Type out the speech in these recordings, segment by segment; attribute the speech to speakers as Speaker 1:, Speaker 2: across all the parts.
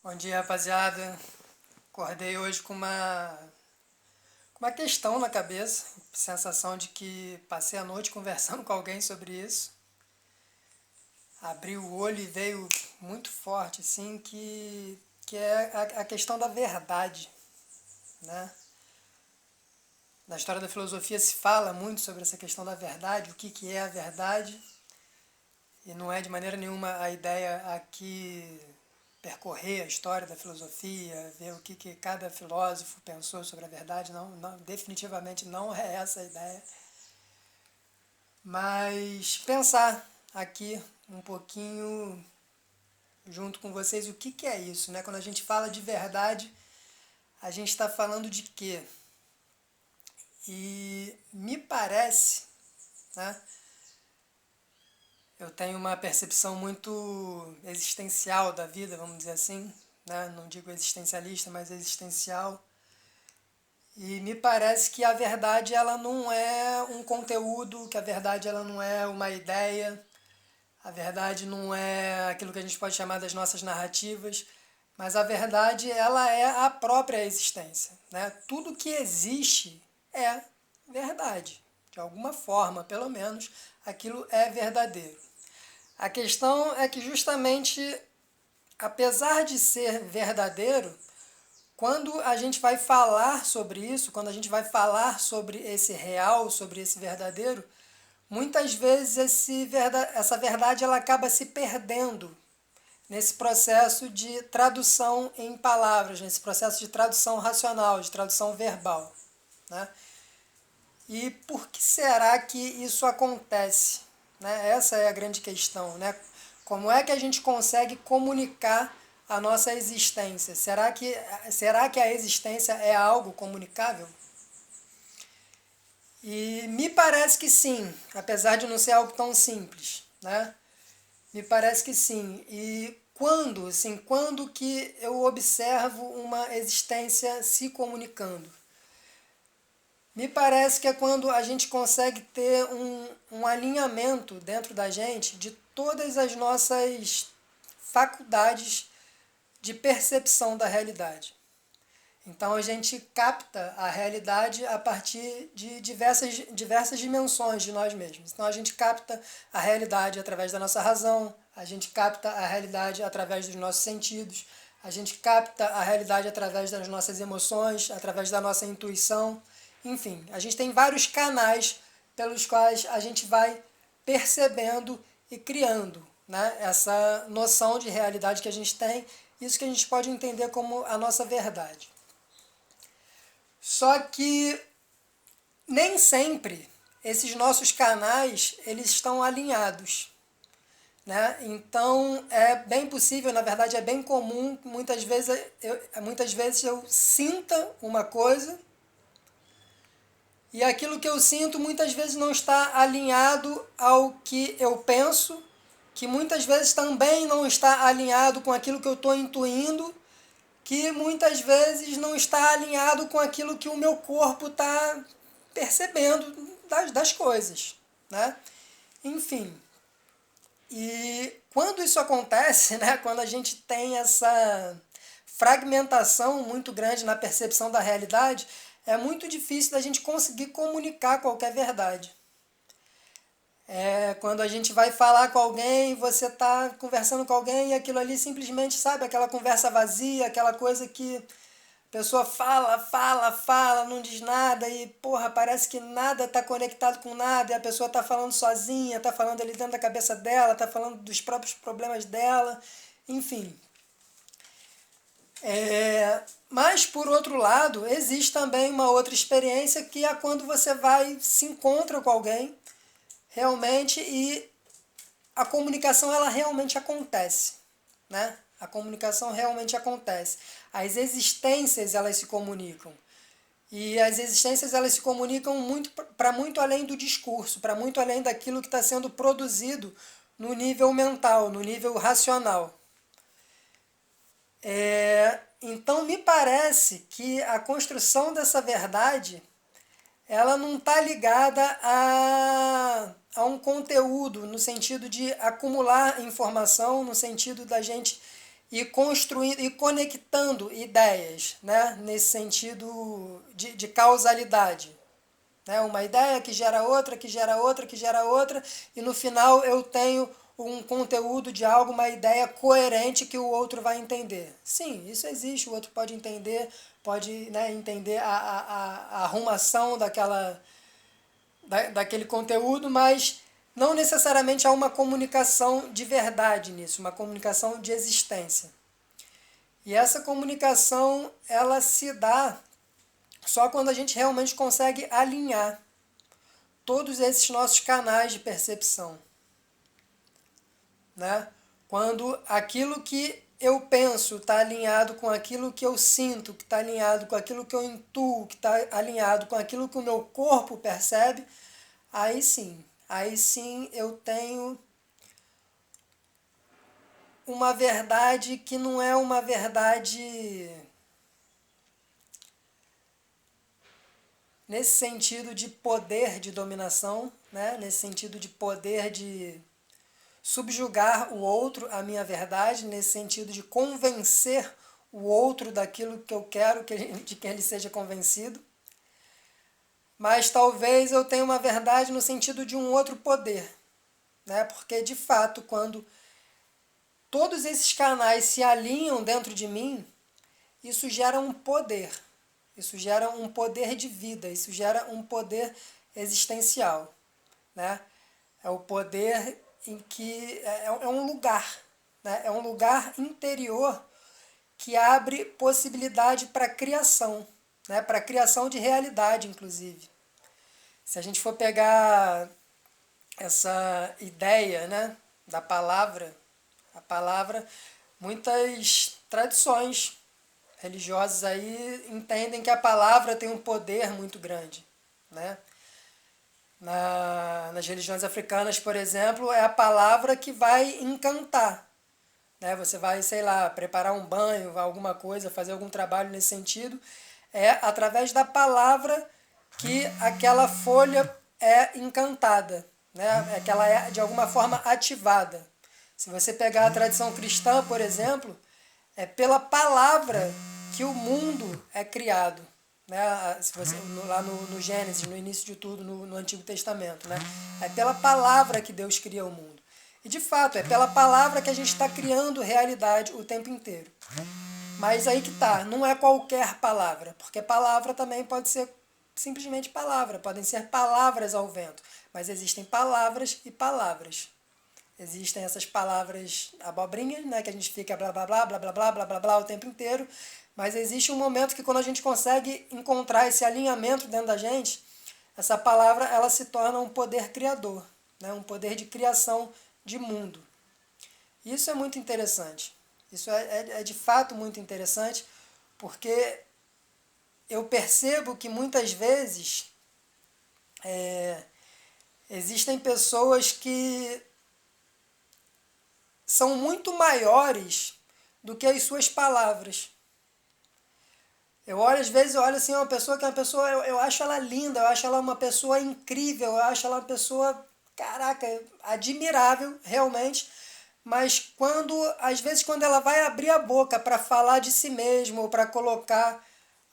Speaker 1: Bom dia, rapaziada. Acordei hoje com uma questão na cabeça, sensação de que passei a noite conversando com alguém sobre isso. Abri o olho e veio muito forte, assim, que é a questão da verdade, né? Na história da filosofia se fala muito sobre essa questão da verdade, o que é a verdade, e não é de maneira nenhuma a ideia aqui percorrer a história da filosofia, ver o que cada filósofo pensou sobre a verdade, não, definitivamente não é essa a ideia. Mas pensar aqui um pouquinho junto com vocês o que é isso, né? Quando a gente fala de verdade, a gente está falando de quê? E me parece, né? Eu tenho uma percepção muito existencial da vida, vamos dizer assim, né? Não digo existencialista, mas existencial. E me parece que a verdade ela não é um conteúdo, que a verdade ela não é uma ideia, a verdade não é aquilo que a gente pode chamar das nossas narrativas, mas a verdade ela é a própria existência, né? Tudo que existe é verdade, de alguma forma, pelo menos, aquilo é verdadeiro. A questão é que justamente, apesar de ser verdadeiro, quando a gente vai falar sobre isso, quando a gente vai falar sobre esse real, sobre esse verdadeiro, muitas vezes essa verdade ela acaba se perdendo nesse processo de tradução em palavras, nesse processo de tradução racional, de tradução verbal, né? E por que será que isso acontece? Né? Essa é a grande questão, né? Como é que a gente consegue comunicar a nossa existência? Será que a existência é algo comunicável? E me parece que sim, apesar de não ser algo tão simples, né? Me parece que sim. E quando que eu observo uma existência se comunicando? Me parece que é quando a gente consegue ter um alinhamento dentro da gente de todas as nossas faculdades de percepção da realidade. Então a gente capta a realidade a partir de diversas dimensões de nós mesmos. Então a gente capta a realidade através da nossa razão, a gente capta a realidade através dos nossos sentidos, a gente capta a realidade através das nossas emoções, através da nossa intuição. Enfim, a gente tem vários canais pelos quais a gente vai percebendo e criando, né, essa noção de realidade que a gente tem, isso que a gente pode entender como a nossa verdade. Só que nem sempre esses nossos canais eles estão alinhados, né? Então é bem possível, na verdade é bem comum, muitas vezes eu sinta uma coisa e aquilo que eu sinto muitas vezes não está alinhado ao que eu penso, que muitas vezes também não está alinhado com aquilo que eu estou intuindo, que muitas vezes não está alinhado com aquilo que o meu corpo está percebendo das coisas, né? Enfim, e quando isso acontece, né, quando a gente tem essa fragmentação muito grande na percepção da realidade, é muito difícil da gente conseguir comunicar qualquer verdade. É quando a gente vai falar com alguém, você está conversando com alguém e aquilo ali simplesmente, sabe, aquela conversa vazia, aquela coisa que a pessoa fala, fala, fala, não diz nada e, porra, parece que nada está conectado com nada e a pessoa está falando sozinha, está falando ali dentro da cabeça dela, está falando dos próprios problemas dela, enfim. Mas, por outro lado, existe também uma outra experiência que é quando você vai, se encontra com alguém realmente e a comunicação ela realmente acontece, né? A comunicação realmente acontece. As existências elas se comunicam. E as existências elas se comunicam muito para muito além do discurso, para muito além daquilo que está sendo produzido no nível mental, no nível racional. Então me parece que a construção dessa verdade ela não está ligada a um conteúdo, no sentido de acumular informação, no sentido da gente e construindo e conectando ideias, né, nesse sentido de causalidade. Né? Uma ideia que gera outra, que gera outra, que gera outra, e no final eu tenho um conteúdo de algo, uma ideia coerente que o outro vai entender. Sim, isso existe, o outro pode entender, pode, né, entender a arrumação daquele conteúdo, mas não necessariamente há uma comunicação de verdade nisso, uma comunicação de existência. E essa comunicação, ela se dá só quando a gente realmente consegue alinhar todos esses nossos canais de percepção. Né? Quando aquilo que eu penso está alinhado com aquilo que eu sinto, que está alinhado com aquilo que eu intuo, que está alinhado com aquilo que o meu corpo percebe, aí sim eu tenho uma verdade que não é uma verdade nesse sentido de poder de dominação, né? Nesse sentido de poder de subjugar o outro à minha verdade, nesse sentido de convencer o outro daquilo que eu quero de que ele seja convencido. Mas talvez eu tenha uma verdade no sentido de um outro poder, né? Porque de fato, quando todos esses canais se alinham dentro de mim, isso gera um poder. Isso gera um poder de vida, isso gera um poder existencial, né? É o poder em que é um lugar, né? É um lugar interior que abre possibilidade para criação, né? Para criação de realidade, inclusive. Se a gente for pegar essa ideia, né, da palavra, a palavra, muitas tradições religiosas aí entendem que a palavra tem um poder muito grande, né? Nas religiões africanas, por exemplo, é a palavra que vai encantar. Né? Você vai, sei lá, preparar um banho, alguma coisa, fazer algum trabalho nesse sentido. É através da palavra que aquela folha é encantada, né? É que ela é de alguma forma ativada. Se você pegar a tradição cristã, por exemplo, é pela palavra que o mundo é criado. Né? Se você, lá no Gênesis, no início de tudo, no Antigo Testamento. Né? É pela palavra que Deus cria o mundo. E de fato, é pela palavra que a gente está criando realidade o tempo inteiro. Mas aí que tá, não é qualquer palavra, porque palavra também pode ser simplesmente palavra, podem ser palavras ao vento, mas existem palavras e palavras. Existem essas palavras abobrinhas, né, que a gente fica blá blá blá blá blá blá blá blá blá o tempo inteiro, mas existe um momento que quando a gente consegue encontrar esse alinhamento dentro da gente, essa palavra ela se torna um poder criador, né, um poder de criação de mundo. Isso é muito interessante. Isso é de fato muito interessante, porque eu percebo que muitas vezes existem pessoas que são muito maiores do que as suas palavras. Eu olho, às vezes, eu olho assim, uma pessoa que é uma pessoa, eu acho ela linda, eu acho ela uma pessoa incrível, eu acho ela uma pessoa, caraca, admirável, realmente. Mas às vezes, quando ela vai abrir a boca para falar de si mesma ou para colocar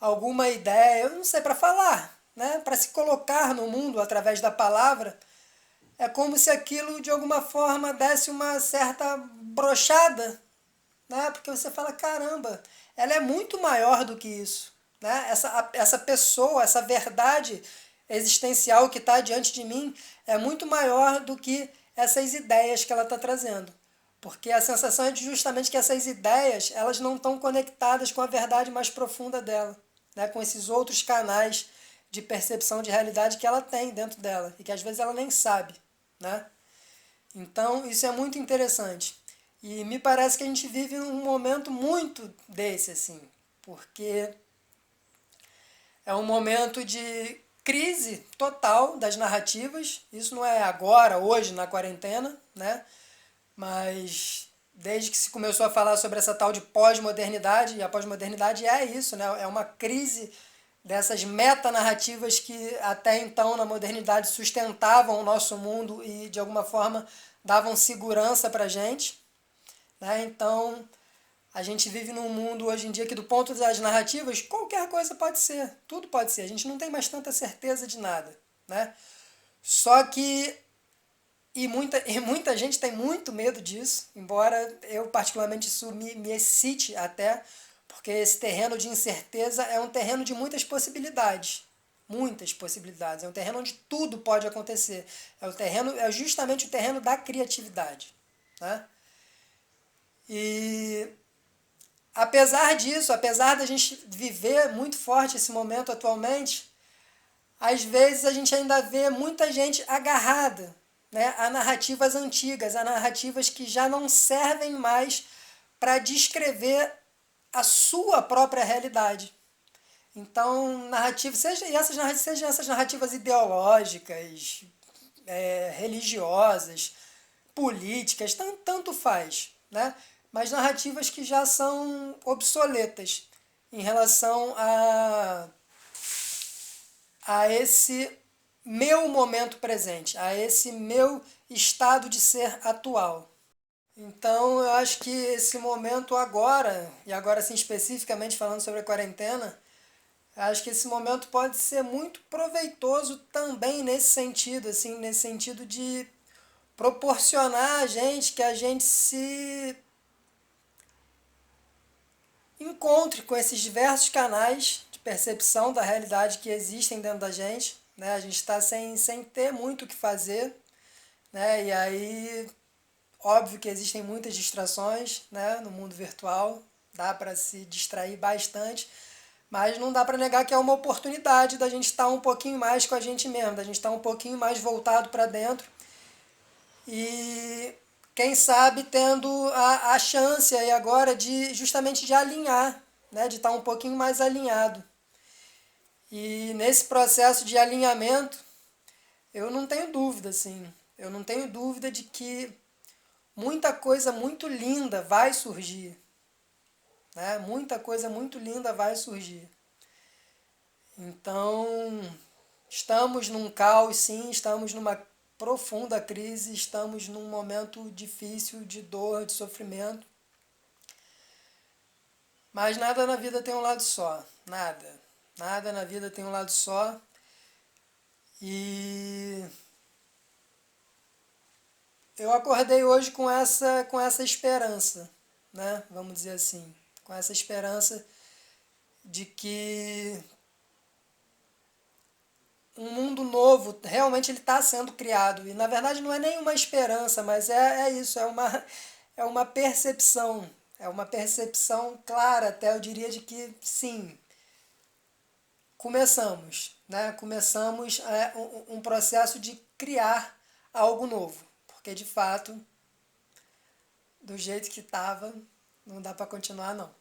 Speaker 1: alguma ideia, eu não sei, para falar, né? Para se colocar no mundo através da palavra, é como se aquilo de alguma forma desse uma certa brochada, né? Porque você fala, caramba, ela é muito maior do que isso, né? Essa pessoa, essa verdade existencial que está diante de mim é muito maior do que essas ideias que ela está trazendo. Porque a sensação é justamente que essas ideias elas não estão conectadas com a verdade mais profunda dela, né? Com esses outros canais de percepção de realidade que ela tem dentro dela e que às vezes ela nem sabe. Né? Então isso é muito interessante. E me parece que a gente vive um momento muito desse, assim, porque é um momento de crise total das narrativas. Isso não é agora, hoje, na quarentena, né? Mas desde que se começou a falar sobre essa tal de pós-modernidade, e a pós-modernidade é isso, né? É uma crise dessas metanarrativas que até então na modernidade sustentavam o nosso mundo e de alguma forma davam segurança para a gente. Né? Então A gente vive num mundo hoje em dia que, do ponto das narrativas, qualquer coisa pode ser, tudo pode ser. A gente não tem mais tanta certeza de nada, né? Só que e muita gente tem muito medo disso, embora eu particularmente isso me excite até, porque esse terreno de incerteza é um terreno de muitas possibilidades. Muitas possibilidades. É um terreno onde tudo pode acontecer. É justamente o terreno da criatividade. Né? E apesar disso, apesar da gente viver muito forte esse momento atualmente, às vezes a gente ainda vê muita gente agarrada, né, a narrativas antigas, a narrativas que já não servem mais para descrever a sua própria realidade. Então, sejam essas narrativas ideológicas, religiosas, políticas, tanto faz, né? Mas narrativas que já são obsoletas em relação a esse meu momento presente, a esse meu estado de ser atual. Então, eu acho que esse momento agora, e agora sim especificamente falando sobre a quarentena, eu acho que esse momento pode ser muito proveitoso também nesse sentido, assim, nesse sentido de proporcionar a gente que a gente se encontre com esses diversos canais de percepção da realidade que existem dentro da gente, né? A gente está sem ter muito o que fazer, né? E aí, óbvio que existem muitas distrações, né, no mundo virtual, dá para se distrair bastante, mas não dá para negar que é uma oportunidade da gente estar um pouquinho mais com a gente mesmo, da gente estar um pouquinho mais voltado para dentro e quem sabe tendo a chance aí agora de justamente de alinhar, né, de estar um pouquinho mais alinhado. E nesse processo de alinhamento, eu não tenho dúvida, assim, eu não tenho dúvida de que muita coisa muito linda vai surgir, né? Muita coisa muito linda vai surgir. Então, estamos num caos, sim, estamos numa profunda crise, estamos num momento difícil de dor, de sofrimento, mas nada na vida tem um lado só, nada. Nada na vida tem um lado só. E eu acordei hoje com essa esperança, né? Vamos dizer assim, com essa esperança de que um mundo novo realmente ele está sendo criado. E na verdade não é nem uma esperança, mas é isso, é uma percepção. É uma percepção clara, até eu diria, de que sim, começamos, né? Começamos um processo de criar algo novo. Porque de fato, do jeito que estava, não dá para continuar não.